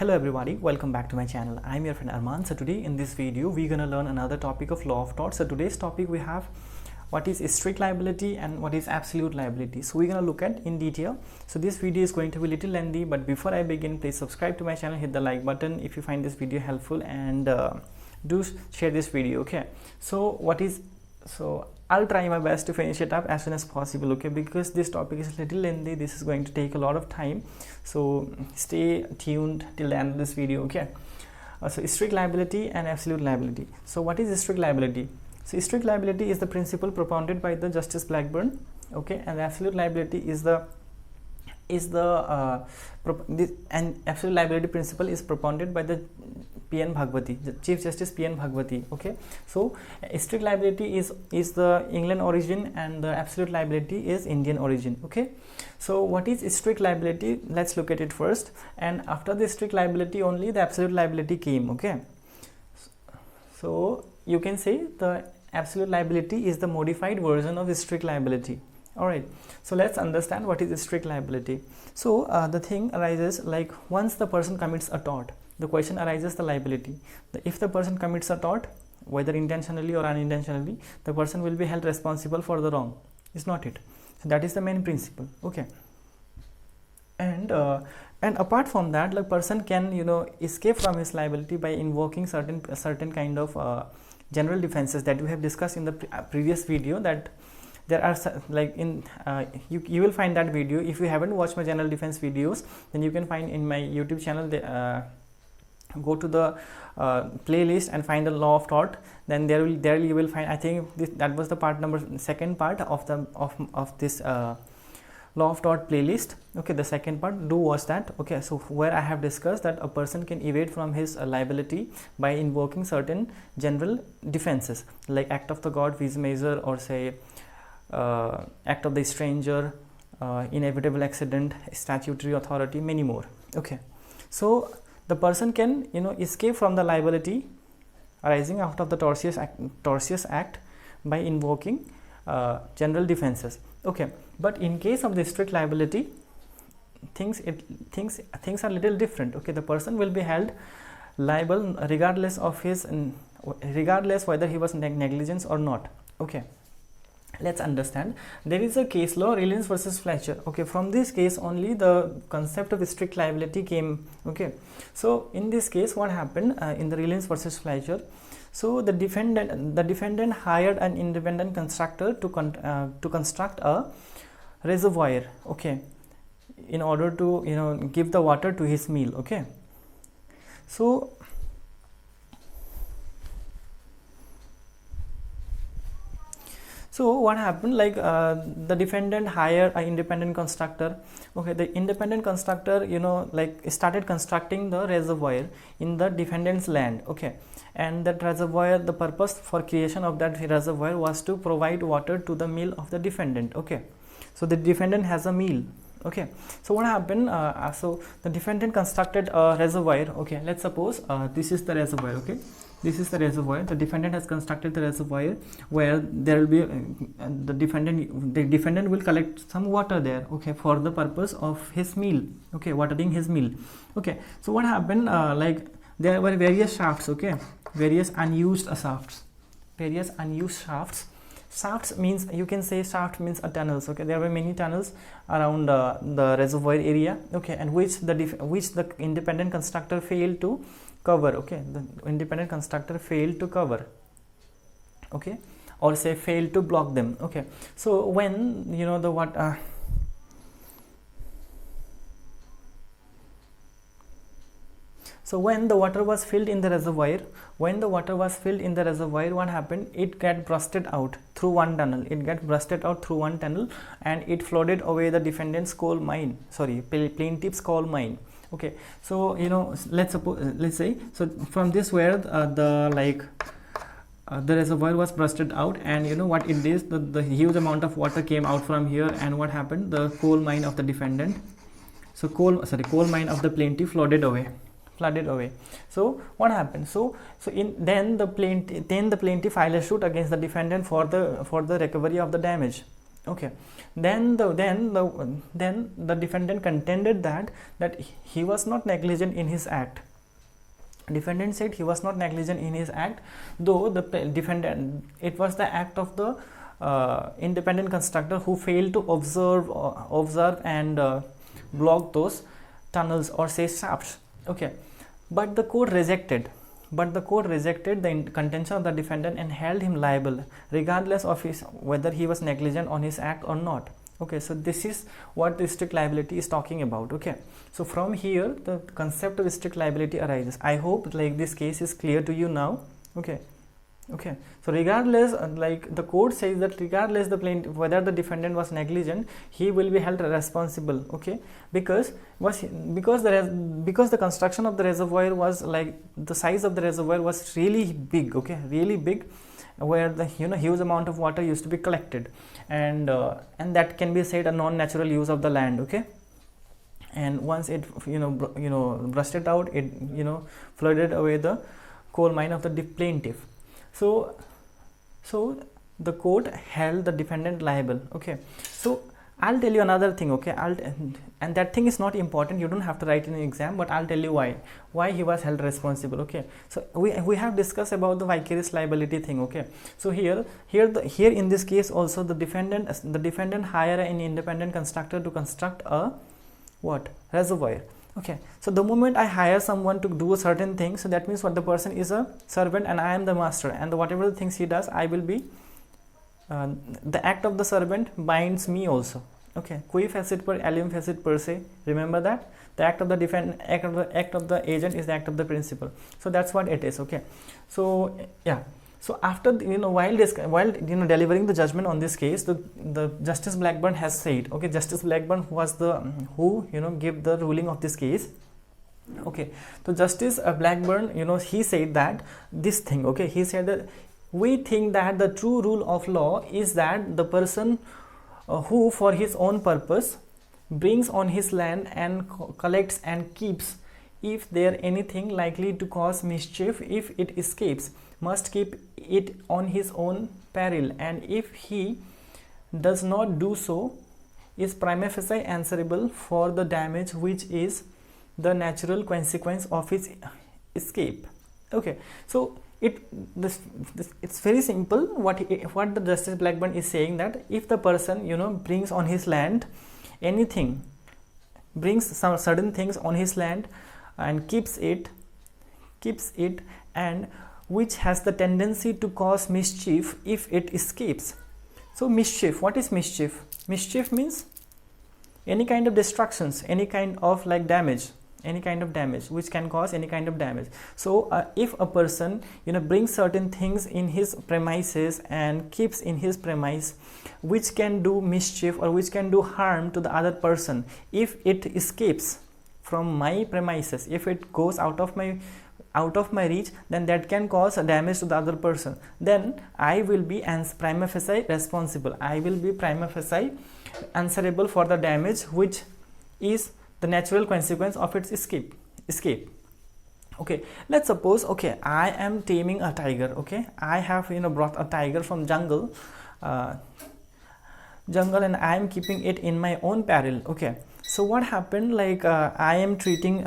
Hello everybody, welcome back to my channel. I'm your friend Arman. So today in this video we're gonna learn another topic of law of tort. So today's topic we have what is strict liability and what is absolute liability. So we're gonna look at in detail. So this video is going to be a little lengthy, but before I begin, please subscribe to my channel, hit the like button if you find this video helpful, and do share this video. Okay, so I'll try my best to finish it up as soon as possible, okay, because this topic is a little lengthy. This is going to take a lot of time, so stay tuned till the end of this video, okay. So strict liability and absolute liability. So what is strict liability? So strict liability is the principle propounded by the Justice Blackburn, okay, and absolute liability is the absolute liability principle is propounded by the P.N. Bhagwati, the Chief Justice P.N. Bhagwati, okay. So strict liability is the England origin and the absolute liability is Indian origin, okay. So what is strict liability? Let's look at it first, and after the strict liability only the absolute liability came, okay. So you can say the absolute liability is the modified version of strict liability. All right, so let's understand what is strict liability. So the thing arises like once the person commits a tort, the question arises the liability. If the person commits a tort, whether intentionally or unintentionally, the person will be held responsible for the wrong, is not it? So that is the main principle, okay. And apart from that, the person can escape from his liability by invoking certain kind of general defenses that we have discussed in the previous video. That there are like in you will find that video. If you haven't watched my general defense videos, then you can find in my YouTube channel. Go to the playlist and find the law of tort. Then there you will find, I think that was the second part of this law of tort playlist, okay. The second part, do watch that, okay. So where I have discussed that a person can evade from his liability by invoking certain general defenses like act of the god, vis major, or say act of the stranger, inevitable accident, statutory authority, many more, okay. So the person can escape from the liability arising out of the tortious act by invoking general defenses, okay. But in case of the strict liability, things are a little different, okay. The person will be held liable regardless whether he was negligence or not, okay. Let's understand. There is a case law, Rylands versus Fletcher, okay. From this case only the concept of strict liability came, okay. So in this case, what happened in the Rylands versus Fletcher? So the defendant hired an independent constructor to construct a reservoir, okay, in order to give the water to his mill, okay. So what happened, like the defendant hired an independent constructor, okay. The independent constructor started constructing the reservoir in the defendant's land, okay. And that reservoir, the purpose for creation of that reservoir was to provide water to the mill of the defendant, okay. So the defendant has a mill, okay. So what happened, so the defendant constructed a reservoir, okay. Let's suppose this is the reservoir, okay. This is the reservoir. The defendant has constructed the reservoir where there will be the defendant will collect some water there, okay, for the purpose of his mill, okay, watering his mill, okay. So what happened, like there were various shafts, okay, various unused shafts. Shafts means, you can say shaft means a tunnels, okay. There were many tunnels around the reservoir area, okay, and which the independent constructor failed to cover, okay. The independent constructor failed to cover, okay, or say failed to block them, okay. So when so when the water was filled in the reservoir, what happened? It got bursted out through one tunnel. And it flooded away the defendant's plaintiff's coal mine. Okay, so let's say, so from this where the reservoir was bursted out, and what it is, the huge amount of water came out from here, and what happened? The coal mine of the defendant, coal mine of the plaintiff flooded away. So what happened? Then the plaintiff filed a suit against the defendant for the recovery of the damage, Okay, then the defendant contended that he was not negligent in his act. Defendant said he was not negligent in his act, though the defendant, it was the act of the independent constructor who failed to observe and block those tunnels or say shafts. Okay, but the court rejected the contention of the defendant and held him liable regardless of whether he was negligent on his act or not. Okay, so this is what the strict liability is talking about. Okay, so from here the concept of strict liability arises. I hope like this case is clear to you now. Okay, so regardless, like the court says that regardless the plaintiff, whether the defendant was negligent, he will be held responsible. Okay, because the construction of the reservoir was like, the size of the reservoir was really big. Okay, really big, where the huge amount of water used to be collected, and that can be said a non-natural use of the land. Okay, and once it brushed it out, it flooded away the coal mine of the plaintiff. So the court held the defendant liable. Okay, so I'll tell you another thing. Okay, and that thing is not important, you don't have to write in an exam, but I'll tell you why he was held responsible. Okay, so we have discussed about the vicarious liability thing. Okay, so here in this case also the defendant hire an independent constructor to construct a reservoir. Okay, so the moment I hire someone to do a certain thing, so that means what the person is a servant and I am the master, and whatever the things he does, I will be the act of the servant binds me also. Okay, qui facit per alium facit per se, remember that the act of the act of the agent is the act of the principal. So that's what it is. Okay, so yeah, so after while delivering the judgment on this case, the Justice Blackburn has said, okay, Justice Blackburn was the who gave the ruling of this case. Okay, so Justice Blackburn, he said that this thing. Okay, he said that we think that the true rule of law is that the person who for his own purpose brings on his land and collects and keeps, if there anything likely to cause mischief, if it escapes, must keep it on his own peril, and if he does not do so, is prima facie answerable for the damage which is the natural consequence of his escape. Okay, so it's very simple. What the Justice Blackburn is saying, that if the person brings on his land anything, brings some certain things on his land and keeps it and which has the tendency to cause mischief if it escapes. So mischief, what is mischief? Mischief means any kind of destructions, any kind of like damage, any kind of damage which can cause any kind of damage. So if a person brings certain things in his premises and keeps in his premise which can do mischief or which can do harm to the other person, if it escapes from my premises, if it goes out of my reach, then that can cause a damage to the other person, then I will be prima facie responsible. I will be prima facie answerable for the damage which is the natural consequence of its escape. Okay, let's suppose, okay, I am taming a tiger. Okay, I have brought a tiger from jungle and I am keeping it in my own peril. Okay, so what happened, like I am feeding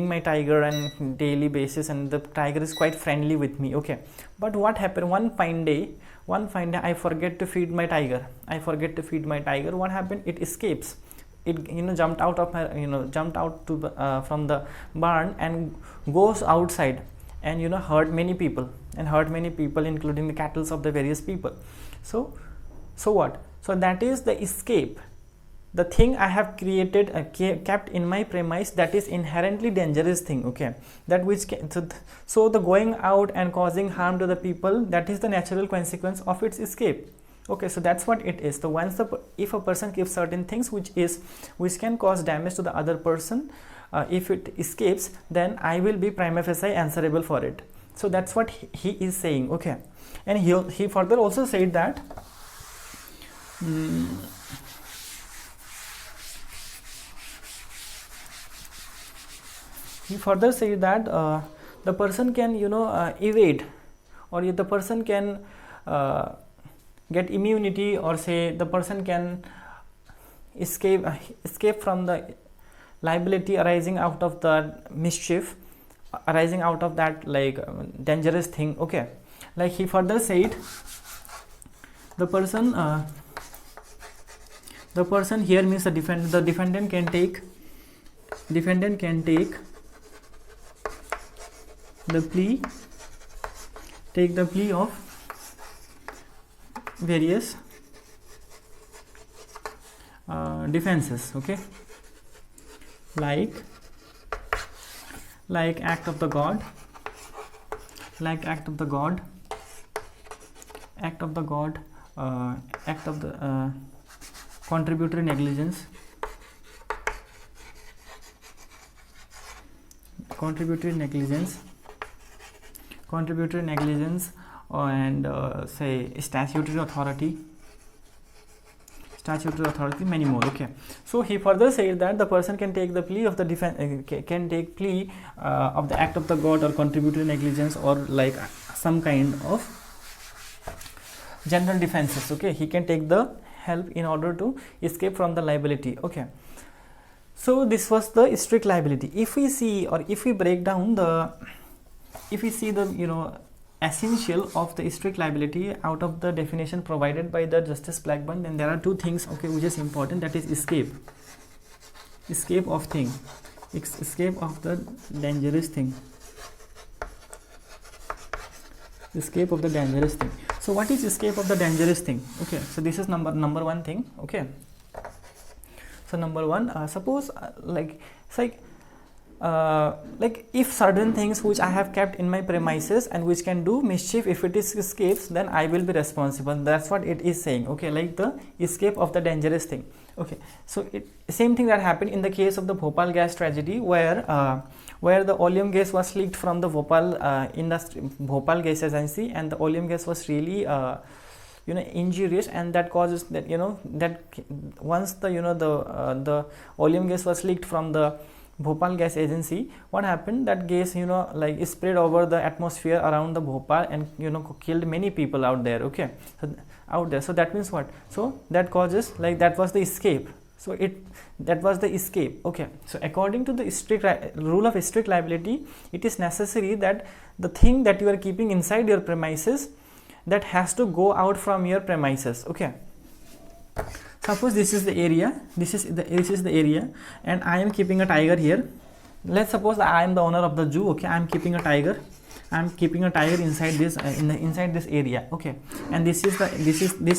my tiger on daily basis, and the tiger is quite friendly with me. Okay, but what happened, one fine day I forget to feed my tiger. What happened? It escapes. It jumped out of my from the barn and goes outside and hurt many people, including the cattle of the various people. So what? So that is the escape. The thing I have created, kept in my premise, that is inherently dangerous thing. Okay, that which can, so the going out and causing harm to the people, that is the natural consequence of its escape. Okay, so that's what it is. So once if a person keeps certain things which can cause damage to the other person, if it escapes, then I will be prima facie answerable for it. So that's what he is saying. Okay, and he further also said that the person can evade, or the person can get immunity, or say the person can escape from the liability arising out of the mischief, arising out of that like dangerous thing. Okay, like he further said, the person here means the defendant can take the plea of various defenses. Okay, like act of the god, act of the contributory negligence, and say statutory authority, many more. Okay, so he further said that the person can take the plea of the plea of the act of the god or contributory negligence, or like some kind of general defenses. Okay, he can take the help in order to escape from the liability. Okay, so this was the strict liability. If we see, or if we break down the, if we see the essential of the strict liability out of the definition provided by the Justice Blackburn, then there are two things, okay, which is important, that is escape of the dangerous thing. So what is escape of the dangerous thing? Okay, so this is number one thing. Okay, so number one, suppose like if certain things which I have kept in my premises and which can do mischief, if it is escapes, then I will be responsible. That's what it is saying. Okay, like the escape of the dangerous thing. Okay, so same thing that happened in the case of the Bhopal Gas tragedy, where the oleum gas was leaked from the Bhopal Gas agency, and the oleum gas was really injurious, and that causes that that once the oleum gas was leaked from the Bhopal Gas agency, what happened, that gas like spread over the atmosphere around the Bhopal, and killed many people out there. Okay, so that means what? So that causes, like, that was the escape. So that was the escape. Okay, so according to the rule of strict liability, it is necessary that the thing that you are keeping inside your premises, that has to go out from your premises. Okay, suppose this is the area, this is the area, and I am keeping a tiger here. Let's suppose I am the owner of the zoo. Okay, I am keeping a tiger inside this inside this area. Okay, and this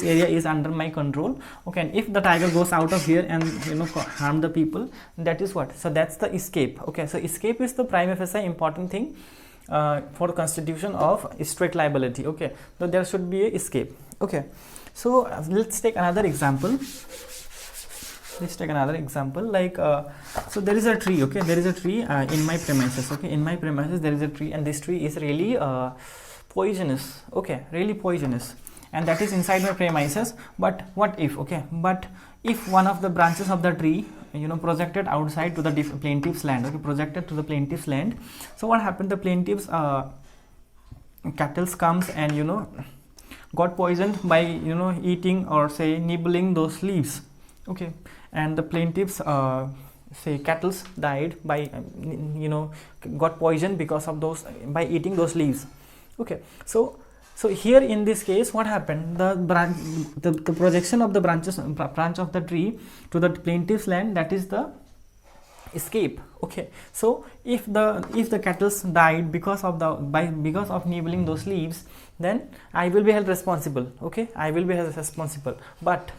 area is under my control. Okay, and if the tiger goes out of here and harm the people, that is what? So that's the escape. Okay, so escape is the prima facie important thing for constitution of strict liability. Okay, so there should be a escape. Okay, so let's take another example. Like so there is a tree. Okay, there is a tree in my premises. Okay, in my premises there is a tree, and this tree is really poisonous. Okay, really poisonous, and that is inside my premises. But what if? Okay, but if one of the branches of the tree projected outside to the plaintiff's land. Okay, projected to the plaintiff's land. So what happened? The plaintiff's cattle comes and got poisoned by eating or say nibbling those leaves. Okay, and the plaintiff's say cattle died by got poisoned because of those, by eating those leaves. Okay, so here in this case, what happened? The projection of the branch of the tree to the plaintiff's land, that is the escape. Okay, so if the cattle died because of nibbling those leaves, then I will be held responsible. Okay, I will be held responsible. But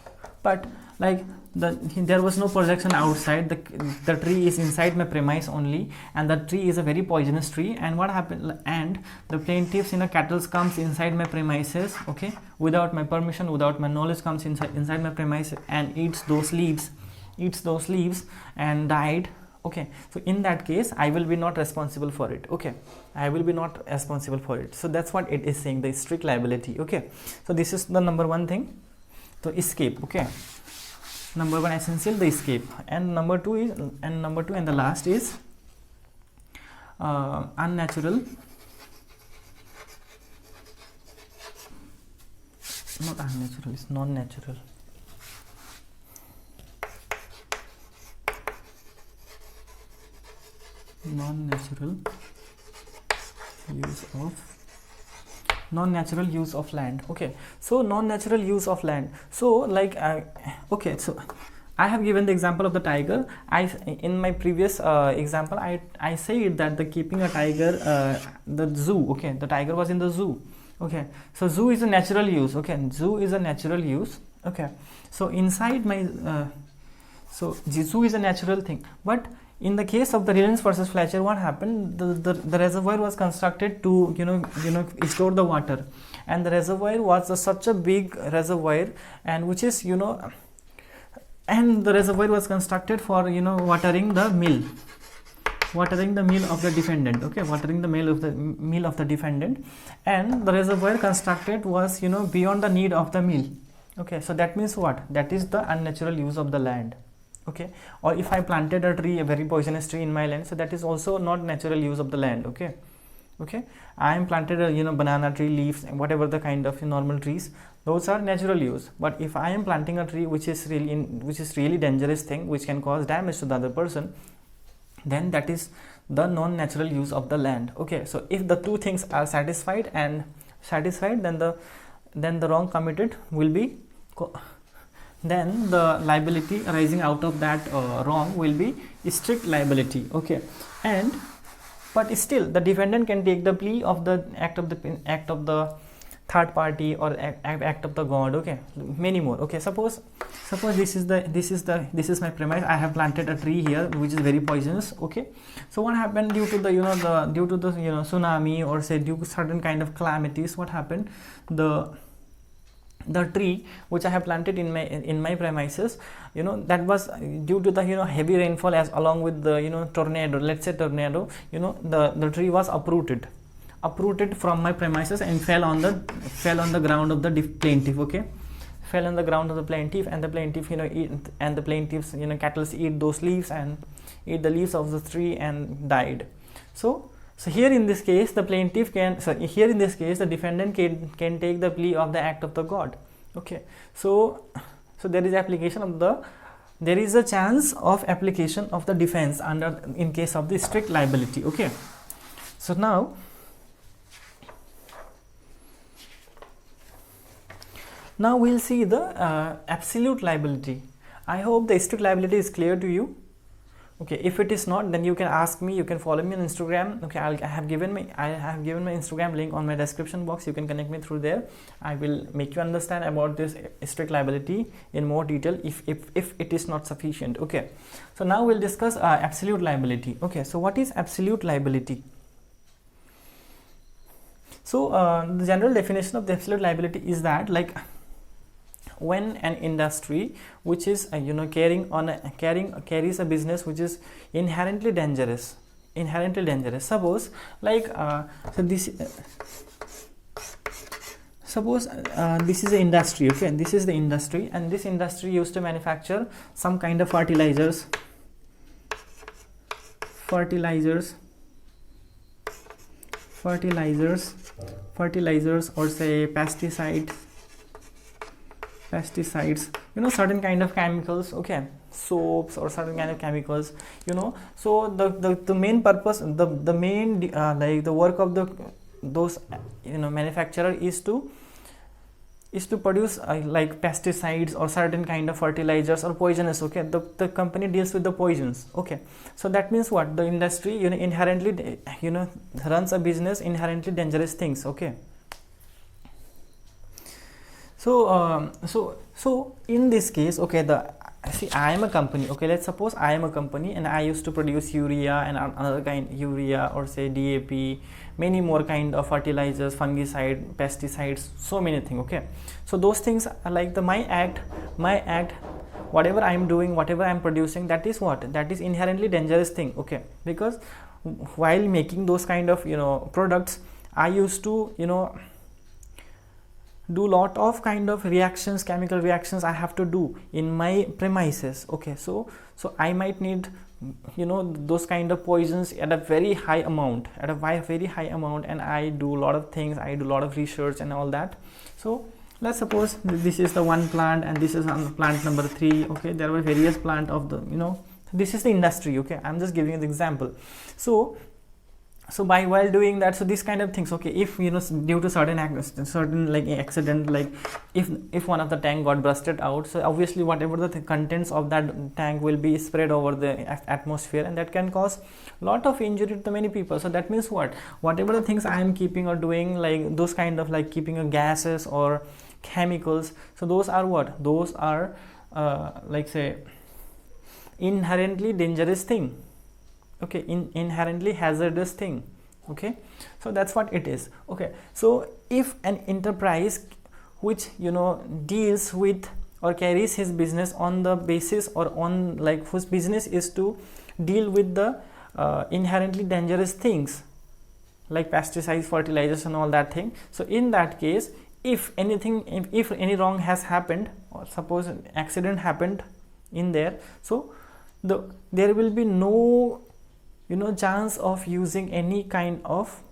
like there was no projection outside. The tree is inside my premise only, and the tree is a very poisonous tree. And what happened? And the plaintiffs cattle comes inside my premises. Okay, without my permission, without my knowledge, comes inside my premises and eats those leaves and died. Okay, so in that case I will be not responsible for it. Okay, I will be not responsible for it. So that's what it is saying, the strict liability. Okay, so this is the number one thing, the escape. Okay, number one essential, the escape. And number two and the last is unnatural not unnatural, it's non-natural. Non-natural use of land. Okay, so non-natural use of land. So like okay, so I have given the example of the tiger. In my previous example, I said that the keeping a tiger, the zoo. Okay, the tiger was in the zoo. Okay, so zoo is a natural use. Okay, zoo is a natural use. Okay, so inside my so the zoo is a natural thing. But in the case of the Rylands versus Fletcher, what happened? The reservoir was constructed to store the water, and the reservoir was such a big reservoir, and which is and the reservoir was constructed for watering the mill of the defendant. Okay, watering the mill of the defendant, and the reservoir constructed was beyond the need of the mill. Okay, so that means what? That is the unnatural use of the land. Okay, or if I planted a tree, a very poisonous tree in my land, so that is also not natural use of the land. Okay, I am planted a banana tree, leaves, whatever the kind of normal trees, those are natural use. But if I am planting a tree which is really dangerous thing, which can cause damage to the other person, then that is the non-natural use of the land. Okay, so if the two things are satisfied, then the wrong committed will be then the liability arising out of that wrong will be strict liability. Okay, but still the defendant can take the plea of the act of the third party or act of the god. Okay, many more. Okay, suppose this is my premise. I have planted a tree here which is very poisonous. Okay, so what happened due to the tsunami, or say due to certain kind of calamities? What happened? The tree which I have planted in my premises, that was due to the heavy rainfall, as along with the tornado. Let's say tornado. The tree was uprooted from my premises and fell on the ground of the plaintiff. Okay, fell on the ground of the plaintiff, and the plaintiff the plaintiff's cattle eat those leaves and eat the leaves of the tree and died. So here in this case, the defendant can take the plea of the act of the god. Okay, so there is a chance of application of the defense in case of the strict liability. Okay, so now we'll see the absolute liability. I hope the strict liability is clear to you. Okay, if it is not, then you can ask me, you can follow me on Instagram. Okay, I have given my Instagram link on my description box. You can connect me through there. I will make you understand about this strict liability in more detail if it is not sufficient. Okay, so now we'll discuss absolute liability. Okay, so what is absolute liability? So the general definition of the absolute liability is that, like, when an industry which is carries a business which is inherently dangerous. Suppose like this is the industry. Okay, this is the industry, and this industry used to manufacture some kind of fertilizers or say pesticides, certain kind of chemicals. Okay, soaps or certain kind of chemicals. So the main purpose, the main like the work of those manufacturer is to produce like pesticides or certain kind of fertilizers or poisonous. Okay, the company deals with the poisons. Okay, so that means what? The industry inherently runs a business inherently dangerous things. Okay, so in this case, okay, I am a company. Okay, let's suppose I am a company and I used to produce urea and another kind urea, or say DAP, many more kind of fertilizers, fungicide, pesticides, so many things. Okay, so those things are like my act, whatever I am doing, whatever I am producing, that is what? That is inherently dangerous thing. Okay, because while making those kind of products, I used to do lot of kind of reactions, chemical reactions I have to do in my premises. Okay, so I might need those kind of poisons at a very high amount, and I do a lot of things, I do a lot of research and all that. So let's suppose this is the one plant and this is on plant number 3. Okay, there were various plant of the, this is the industry. Okay, I'm just giving you the example. So by while doing that, so this kind of things, okay, if due to certain like accident, like if one of the tank got busted out, so obviously whatever the contents of that tank will be spread over the atmosphere, and that can cause lot of injury to many people. So that means whatever the things I am keeping or doing, like those kind of like keeping gases or chemicals, so those are those are like say inherently dangerous thing. Okay, inherently hazardous thing. Okay, so that's what it is. Okay, so if an enterprise which deals with or carries his business on the basis or on like whose business is to deal with the inherently dangerous things like pesticides, fertilizers and all that thing, so in that case, if anything, if any wrong has happened, or suppose an accident happened in there, so there will be no chance of using any kind of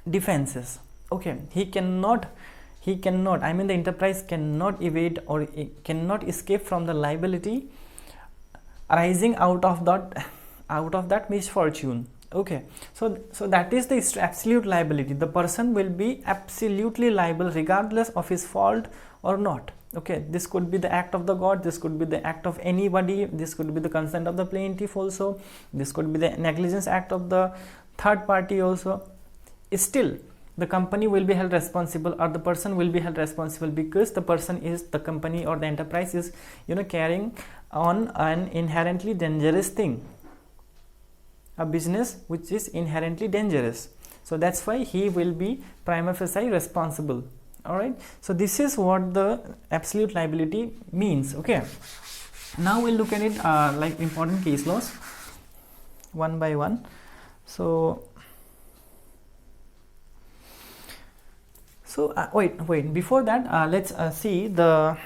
defenses. Okay, he cannot, I mean the enterprise cannot evade or cannot escape from the liability arising out of that misfortune. Okay, so that is the absolute liability. The person will be absolutely liable regardless of his fault or not. Okay, this could be the act of the god, this could be the act of anybody, this could be the consent of the plaintiff also, this could be the negligence act of the third party also. Still the company will be held responsible, or the person will be held responsible, because the person is, the company or the enterprise is carrying on an inherently dangerous thing, a business which is inherently dangerous. So that's why he will be prima facie responsible. All right, so this is what the absolute liability means. Okay, now we'll look at it like important case laws one by one. So wait, before that, let's see the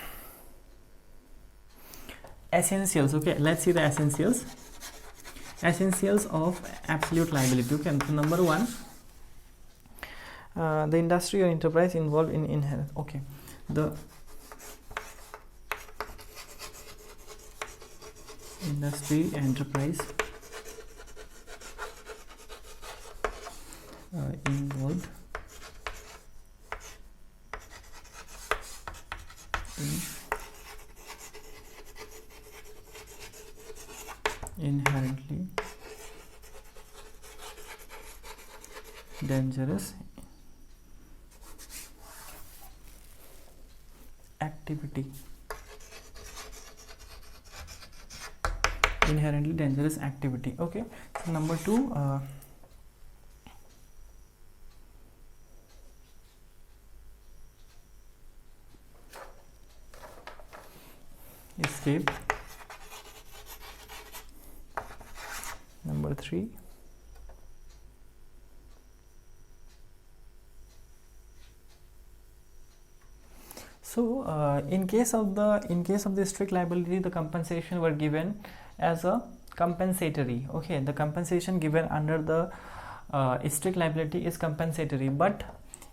essentials. Okay, let's see the essentials of absolute liability. Okay, so number 1, the industry or enterprise involved in inherent. Okay, the industry enterprise involved in inherently dangerous activity. Inherently dangerous activity. Okay, so number 2, escape. Number 3, so in case of the strict liability, the compensation were given as a compensatory. Okay, the compensation given under the strict liability is compensatory, but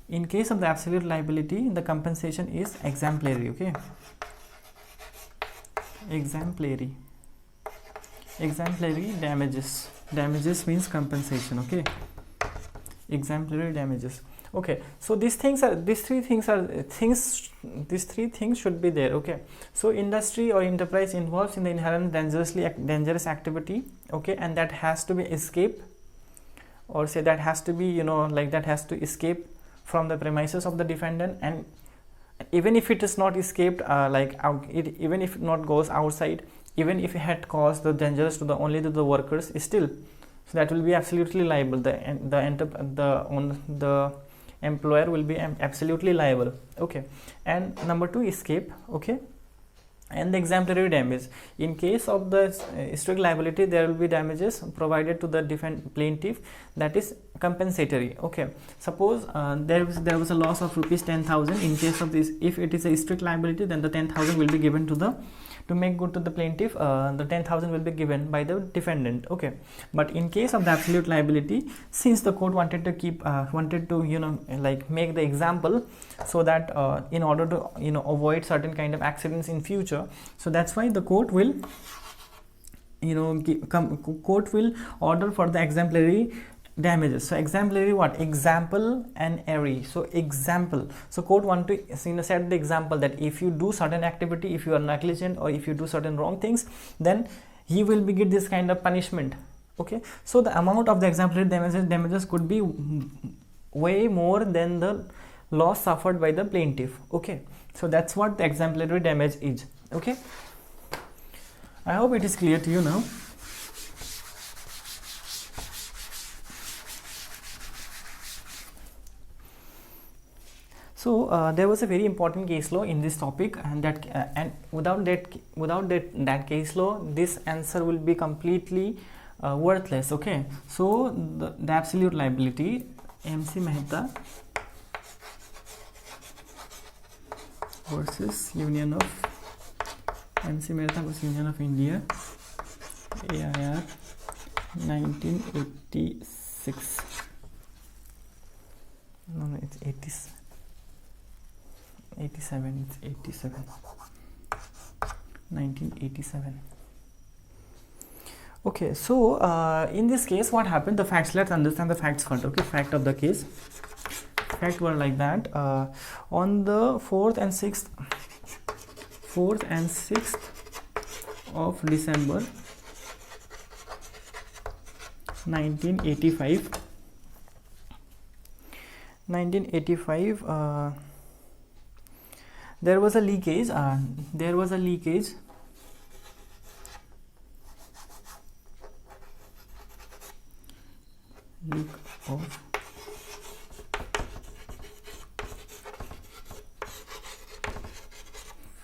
in case of the absolute liability, the compensation is exemplary. Okay, exemplary damages means compensation. Okay, exemplary damages. Okay, so these three things should be there. Okay, so industry or enterprise involves in the inherent dangerous activity. Okay, and that has to be escape, or say that has to be like that has to escape from the premises of the defendant, and even if it is not escaped, even if it not goes outside, even if it had caused the dangers to only to the workers, still, so that will be absolutely liable. The employer will be absolutely liable. Okay, and number 2, escape. Okay, and the exemplary damage. In case of the strict liability, there will be damages provided to the plaintiff, that is compensatory. Okay, suppose there was a loss of rupees 10,000. In case of this, if it is a strict liability, then the 10,000 will be given to the to make good to the plaintiff, the 10,000 will be given by the defendant. Okay, but in case of the absolute liability, since the court wanted to keep like make the example, so that in order to avoid certain kind of accidents in future, so that's why the court will court will order for the exemplary damages. So exemplary what? Example and airy. So example. So court want to set the example that if you do certain activity, if you are negligent or if you do certain wrong things, then he will be get this kind of punishment. Okay. So the amount of the exemplary damages could be way more than the loss suffered by the plaintiff. Okay. So that's what the exemplary damage is. Okay. I hope it is clear to you now. So there was a very important case law in this topic, and that and without that case law, this answer will be completely worthless. Okay, so the absolute liability, MC Mehta versus Union of MC Mehta versus Union of India, AIR 1986. No, it's 87. It's 87. 1987. Okay, so in this case, what happened? The facts. Let's understand the facts first. Okay, fact of the case. Fact were like that. On the 4th and 6th of December 1985. There was a leakage. Leak of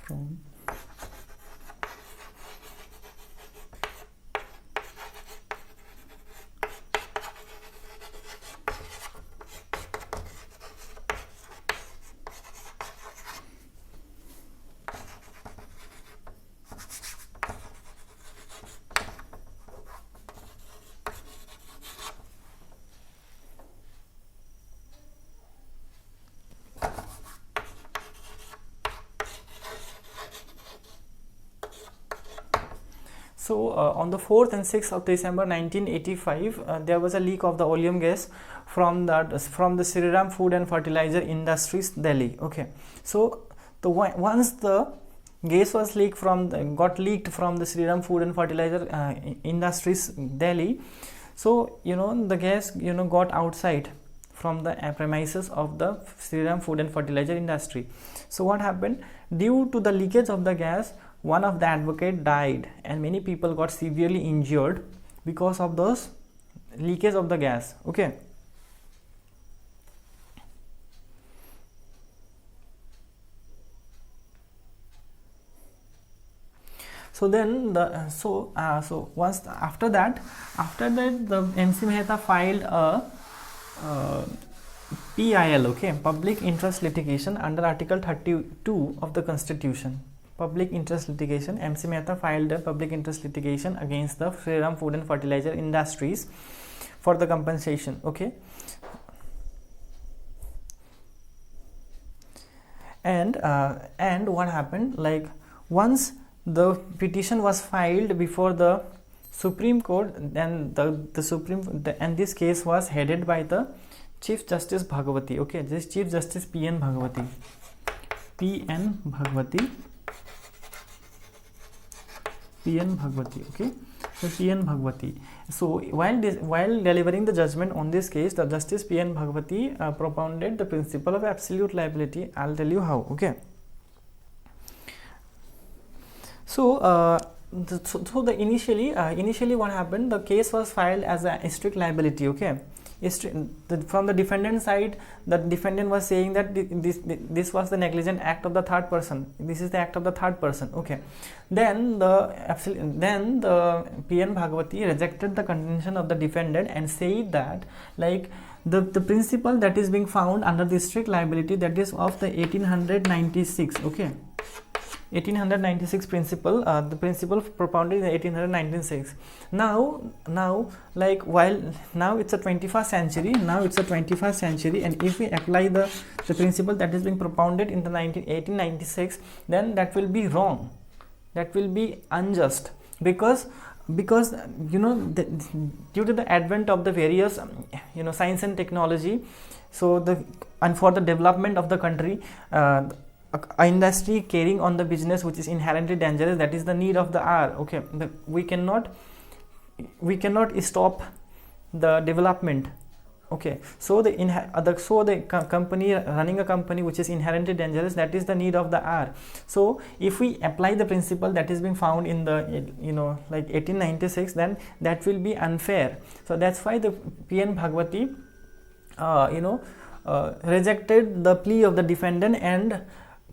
from So on the 4th and 6th of December 1985, there was a leak of the oleum gas from the Sri Ram Food and Fertilizer Industries, Delhi. Okay, so once the gas was got leaked from the Sri Ram Food and Fertilizer Industries, Delhi. So the gas got outside from the premises of the Sri Ram Food and Fertilizer Industry. So what happened? Due to the leakage of the gas, one of the advocate died and many people got severely injured because of those leakage of the gas. Okay, so then after that the MC Mehta filed a PIL, okay, public interest litigation under Article 32 of the Constitution. Public interest litigation. MC Mehta filed a public interest litigation against the Sri Ram Food and Fertilizer Industries for the compensation. Okay, and what happened? Like once the petition was filed before the Supreme Court, then and this case was headed by the Chief Justice Bhagwati. Okay, this Chief Justice P.N. Bhagwati. Okay, so P.N. Bhagwati. So while delivering the judgment on this case, the Justice P.N. Bhagwati propounded the principle of absolute liability. I'll tell you how. Okay, so initially what happened? The case was filed as a strict liability. Okay, from the defendant side, the defendant was saying that this was the negligent act of the third person. This is the act of the third person. Okay, then the P.N. Bhagwati rejected the contention of the defendant and said that like the principle that is being found under the strict liability, that is of the 1896. Okay, 1896 principle, the principle propounded in 1896. Now like while now it's a 21st century, and if we apply the principle that is being propounded in the 1896, then that will be wrong, that will be unjust, because you know due to the advent of the various science and technology, so and for the development of the country, industry carrying on the business which is inherently dangerous, that is the need of the hour. Okay, we cannot stop the development. Okay, so the company running a company which is inherently dangerous, that is the need of the hour. So if we apply the principle that is being found in the like 1896, then that will be unfair. So that's why the P.N. Bhagwati rejected the plea of the defendant and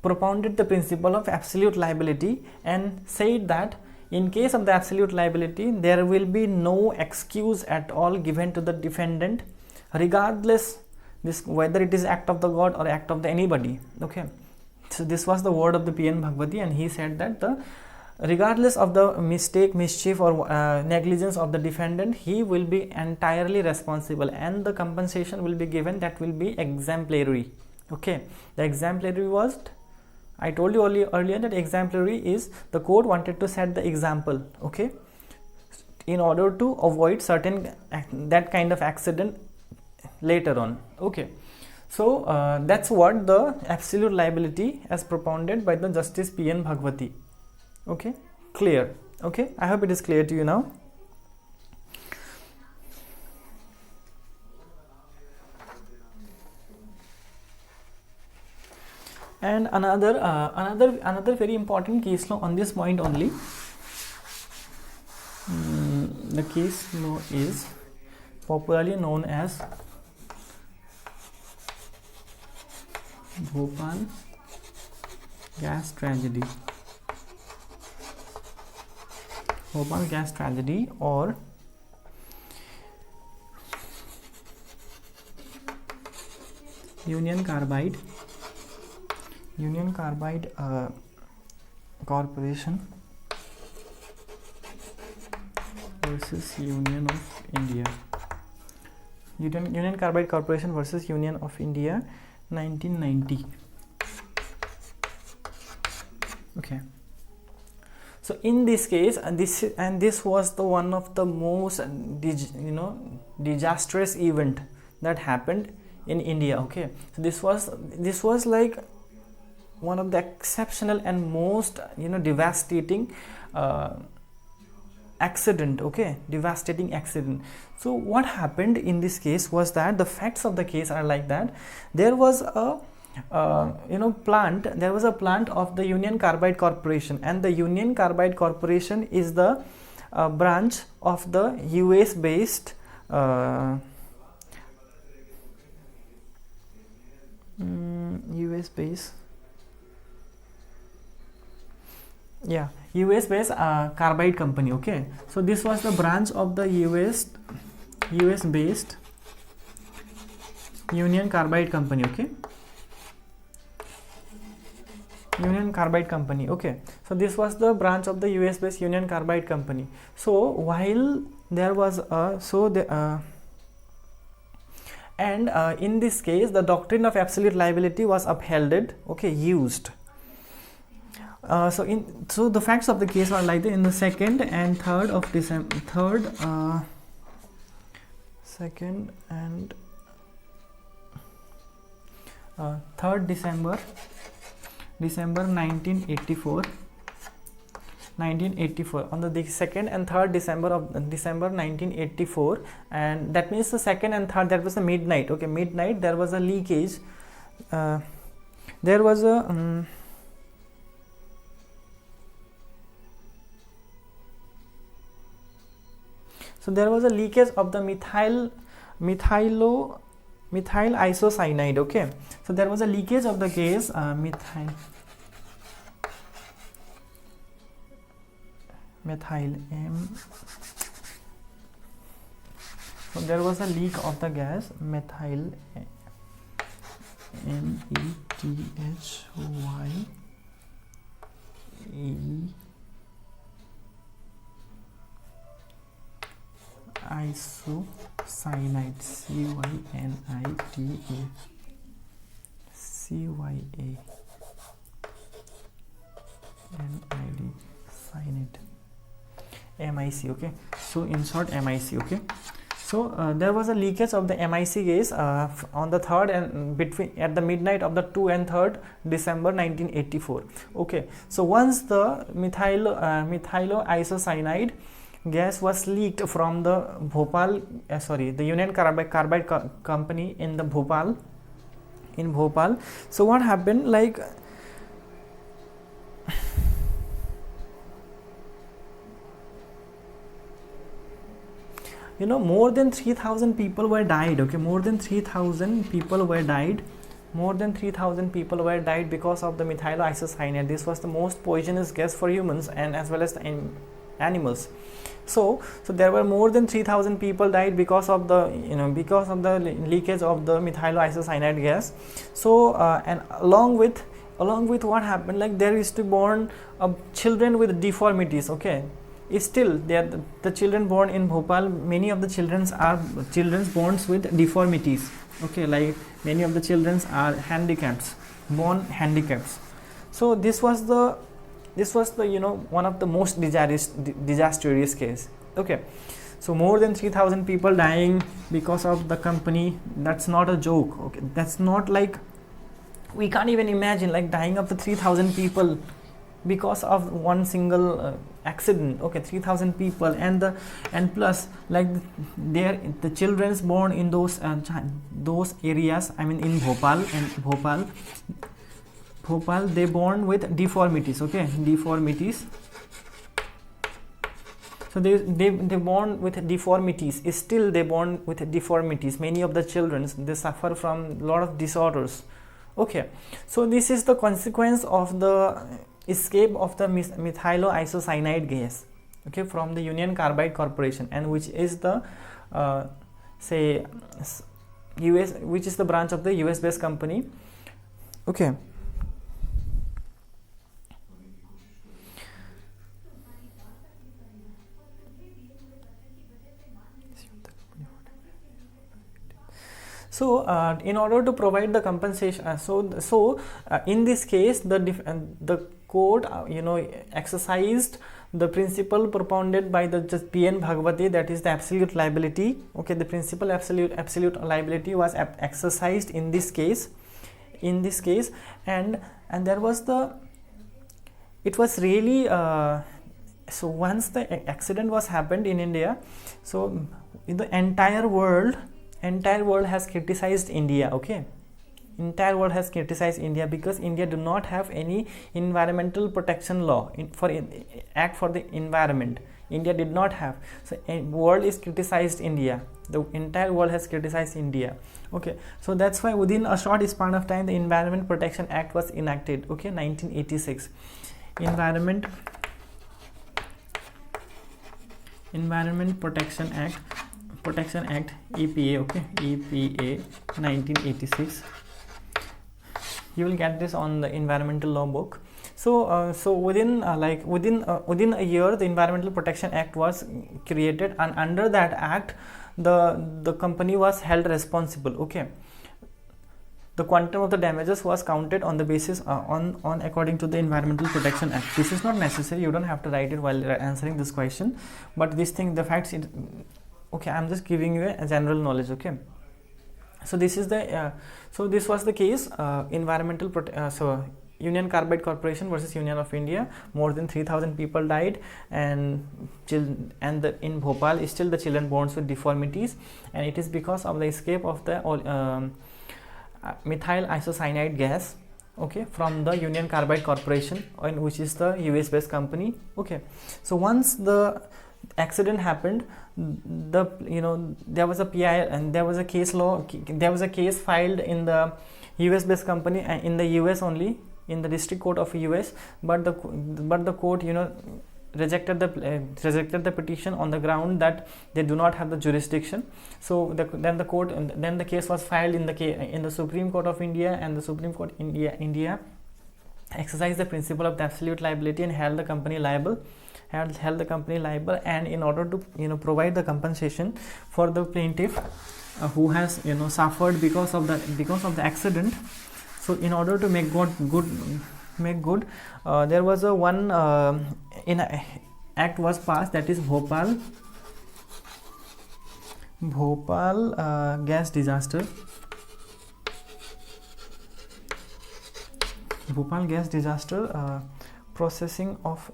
propounded the principle of absolute liability, and said that in case of the absolute liability, there will be no excuse at all given to the defendant, regardless whether it is act of the God or act of the anybody. Okay, so this was the word of the P.N. Bhagwati, and he said that regardless of the mistake, mischief or negligence of the defendant, he will be entirely responsible, and the compensation will be given, that will be exemplary. Okay, the exemplary was, I told you earlier that exemplary is the court wanted to set the example, okay, in order to avoid certain that kind of accident later on. Okay, so that's what the absolute liability as propounded by the Justice P.N. Bhagwati. Okay, clear? Okay, I hope it is clear to you now. And another very important case law on this point only. The case law is popularly known as Bhopal Gas Tragedy. Bhopal Gas Tragedy, or Union Carbide Corporation versus Union of India. Union Carbide Corporation versus Union of India, 1990. Okay, so in this case, this was the one of the most disastrous event that happened in India. Okay, so this was like one of the exceptional and most devastating accident. Okay, devastating accident. So what happened in this case was that the facts of the case are like that there was a plant of the Union Carbide Corporation, and the Union Carbide Corporation is the branch of the US based US based carbide company. Okay, so this was the branch of the US based Union Carbide Company. Okay, Union Carbide Company. Okay, so this was the branch of the US based Union Carbide Company. So while there was in this case the doctrine of absolute liability was upheld, okay, used. So the facts of the case were like that. In the 2nd and 3rd of December, 3rd December 1984, on the 2nd and 3rd December 1984, and that means the 2nd and 3rd, that was the midnight. Okay, midnight, there was a leakage. There was a so there was a leakage of the methyl isocyanide. Okay, so there was a leakage of the gas so there was a leak of the gas methyl isocyanide, CYNIDE, cyanide, MIC. Okay, so in short, MIC. Okay, so there was a leakage of the MIC gas on the 3rd and at the midnight of the 2 and 3rd December 1984. Okay, so once the methyloisocyanide gas was leaked from the Bhopal, the Union Carbide company in the Bhopal. So what happened, like more than 3,000 people were died. Okay, more than 3,000 people were died. More than 3,000 people were died because of the methyloisocyanide. This was the most poisonous gas for humans and as well as the animals. So there were more than 3,000 people died because of the leakage of the methyloisocyanide gas. So and along with what happened, like there is to born children with deformities. Okay, still the children born in Bhopal, many of the children are born with deformities. Okay, like many of the children are born handicaps. So this was the one of the most disastrous case. Okay, so more than 3,000 people dying because of the company. That's not a joke. Okay, that's not like, we can't even imagine like dying of the 3,000 people because of one single accident. Okay, 3,000 people and plus like the children's born in those areas, I mean in Bhopal, they born with deformities. Okay, deformities. So they born with deformities. Still they born with deformities. Many of the children, they suffer from a lot of disorders. Okay, so this is the consequence of the escape of the methyloisocyanide gas, okay, from the Union Carbide Corporation, and which is the which is the branch of the US based company. Okay, so in order to provide the compensation, in this case the court exercised the principle propounded by the Judge P.N. Bhagwati, that is the absolute liability. Okay, the principle absolute liability was exercised in this case, and there was it was really so once the accident was happened in India, so in the entire world has criticized India. Okay, entire world has criticized India because India do not have any environmental protection law act for the environment. India did not have. So world is criticized India. The entire world has criticized India. Okay, so that's why within a short span of time the Environment Protection Act was enacted. Okay, 1986. Environment Protection Act, EPA. Okay, EPA 1986. You will get this on the environmental law book. So within a year the Environmental Protection Act was created, and under that act the company was held responsible. Okay, the quantum of the damages was counted on the basis on according to the Environmental Protection Act. This is not necessary, you don't have to write it while answering this question, but this thing, the facts, okay, I'm just giving you a general knowledge. Okay, so this is the so this was the case, Union Carbide Corporation versus Union of India. More than 3,000 people died, and in Bhopal still the children born with deformities, and it is because of the escape of the methyl isocyanide gas, okay, from the Union Carbide Corporation, which is the US based company. Okay, so once the accident happened, there was a PI and there was a case filed in the US based company in the US only, in the district court of US, but the court rejected the petition on the ground that they do not have the jurisdiction. So then the case was filed in the Supreme Court of India, and the Supreme Court India exercised the principle of the absolute liability and held the company liable, held the company liable, and in order to provide the compensation for the plaintiff who has suffered because of the accident. So in order to make good, there was a one act was passed, that is Bhopal gas disaster. Bhopal gas disaster processing of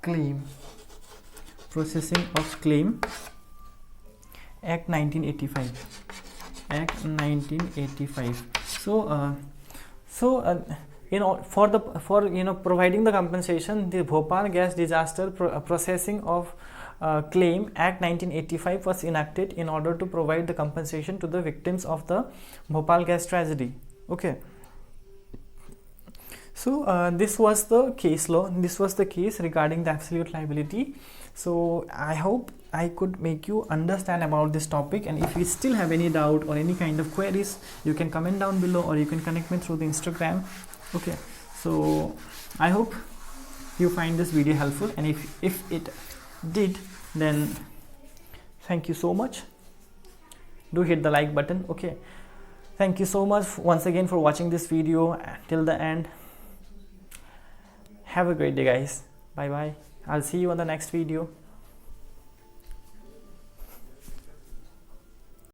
claim Act 1985. So for providing the compensation, the Bhopal gas disaster processing of claim Act 1985 was enacted in order to provide the compensation to the victims of the Bhopal gas tragedy. Okay. So this was the case law. This was the case regarding the absolute liability. So I hope I could make you understand about this topic, and if you still have any doubt or any kind of queries, you can comment down below, or you can connect me through the Instagram. Okay, so I hope you find this video helpful, and if it did, then thank you so much. Do hit the like button. Okay, thank you so much once again for watching this video till the end. Have a great day, guys. Bye bye. I'll see you on the next video.